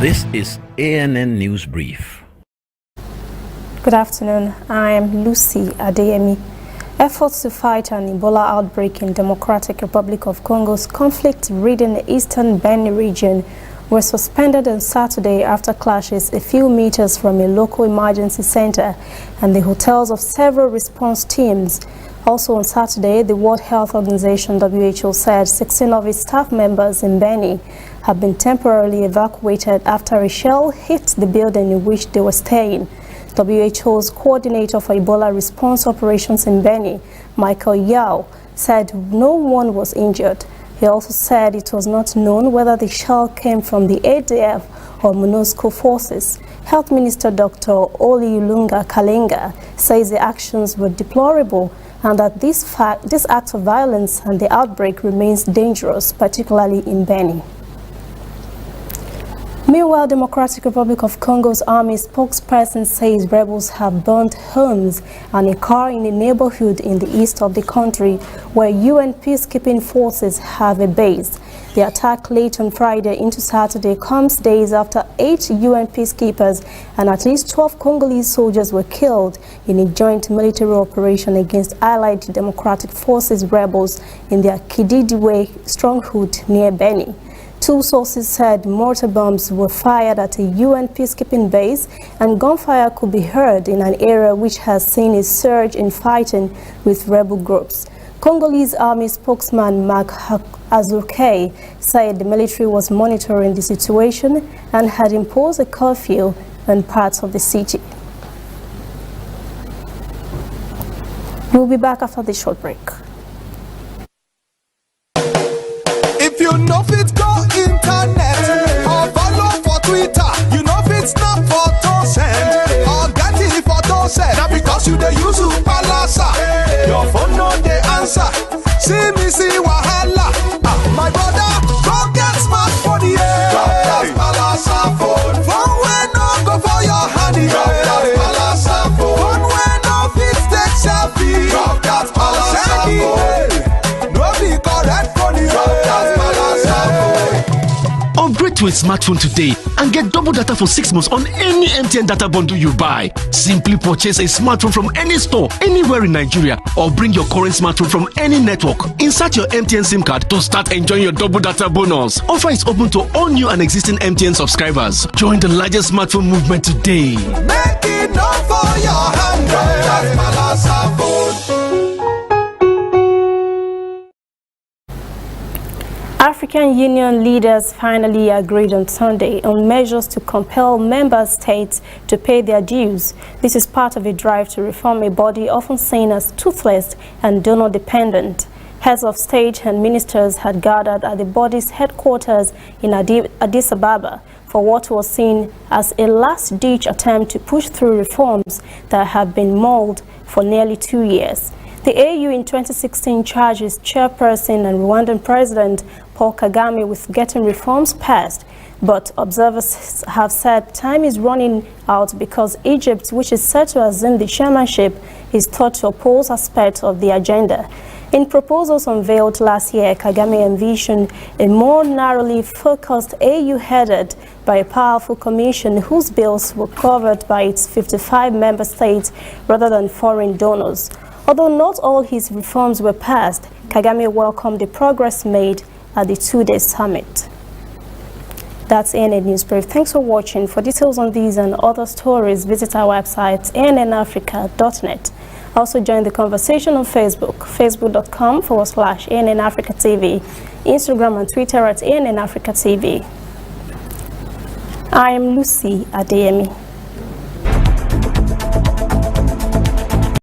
This is ANN News Brief. Good afternoon. I am Lucy Adeyemi. Efforts to fight an Ebola outbreak in Democratic Republic of Congo's conflict-ridden eastern Beni region were suspended on Saturday after clashes a few meters from a local emergency center and the hotels of several response teams. Also on Saturday, the World Health Organization WHO said 16 of its staff members in Beni have been temporarily evacuated after a shell hit the building in which they were staying. WHO's coordinator for Ebola response operations in Beni, Michael Yao, said no one was injured. He also said it was not known whether the shell came from the ADF or MONUSCO forces. Health Minister Dr. Oluyolunga Kalenga says the actions were deplorable and that this act of violence and the outbreak remains dangerous, particularly in Beni. Meanwhile, Democratic Republic of Congo's army spokesperson says rebels have burnt homes and a car in a neighborhood in the east of the country where UN peacekeeping forces have a base. The attack late on Friday into Saturday comes days after 8 UN peacekeepers and at least 12 Congolese soldiers were killed in a joint military operation against Allied Democratic Forces rebels in their Kididiwe stronghold near Beni. Two sources said mortar bombs were fired at a UN peacekeeping base and gunfire could be heard in an area which has seen a surge in fighting with rebel groups. Congolese army spokesman Mark Azuke said the military was monitoring the situation and had imposed a curfew on parts of the city. We'll be back after this short break. If you know it go internet or follow for Twitter, you know it snap photo send or get it photo send. Now because you the use Palasa, your phone no the answer. See me see wahala. My brother, go get smartphone, yeah. Drop that Palasa phone. Phone when no go for your hand, drop that Palasa phone. Phone when no fit take selfie, drop that Palasa phone. No be correct phone, drop that Palasa phone. Upgrade to a smartphone today and get double data for 6 months on any MTN data bundle you buy. Simply purchase a smartphone from any store, anywhere in Nigeria, or bring your current smartphone from any network. Insert your MTN SIM card to start enjoying your double data bonus. Offer is open to all new and existing MTN subscribers. Join the largest smartphone movement today. Make it up for your hand, that's Palasa phone. African Union leaders finally agreed on Sunday on measures to compel member states to pay their dues. This is part of a drive to reform a body often seen as toothless and donor-dependent. Heads of state and ministers had gathered at the body's headquarters in Addis Ababa for what was seen as a last-ditch attempt to push through reforms that have been mulled for nearly 2 years. The AU in 2016 charges chairperson and Rwandan President Paul Kagame with getting reforms passed, but observers have said time is running out because Egypt, which is set to assume the chairmanship, is thought to oppose aspects of the agenda. In proposals unveiled last year, Kagame envisioned a more narrowly focused AU headed by a powerful commission whose bills were covered by its 55 member states rather than foreign donors. Although not all his reforms were passed, Kagame welcomed the progress made at the two-day summit. That's ANN News Brief. Thanks for watching. For details on these and other stories, visit our website, annafrica.net. Also join the conversation on Facebook, facebook.com/ANN Africa TV, Instagram and Twitter at ANN Africa TV. I am Lucy Adeyemi.